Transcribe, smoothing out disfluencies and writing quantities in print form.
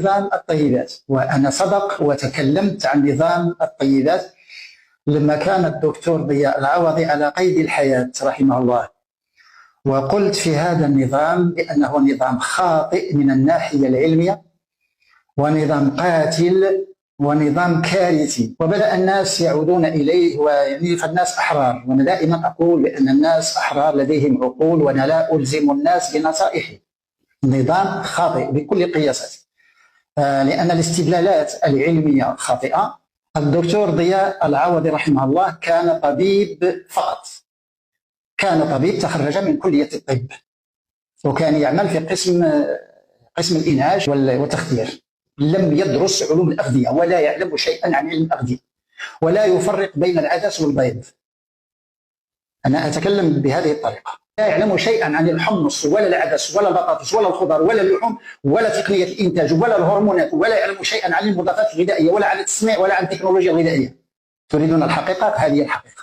نظام الطيبات. وأنا سبق وتكلمت عن نظام الطيبات لما كان الدكتور ضياء العوضي على قيد الحياة رحمه الله، وقلت في هذا النظام بأنه نظام خاطئ من الناحية العلمية، ونظام قاتل، ونظام كارثي. وبدأ الناس يعودون إليه، ويعني فالناس أحرار، وأنا دائما أقول بأن الناس أحرار لديهم عقول، وأنا لا ألزم الناس بنصائحي. نظام خاطئ بكل قياساته، لأن الاستدلالات العلمية خاطئة. الدكتور ضياء العوضي رحمه الله كان طبيب فقط، كان طبيب تخرج من كلية الطب، وكان يعمل في قسم الإنعاش والتخدير. لم يدرس علوم الأغذية، ولا يعلم شيئا عن علم الأغذية، ولا يفرق بين العدس والبيض. أنا أتكلم بهذه الطريقة. لا يعلم شيئا عن الحمص ولا العدس ولا البطاطس ولا الخضر ولا اللحوم ولا تقنية الإنتاج ولا الهرمونات، ولا يعلم شيئا عن المضادات الغذائية ولا عن التصنيع ولا عن التكنولوجيا الغذائية. تريدون الحقيقة؟ هذه الحقيقة.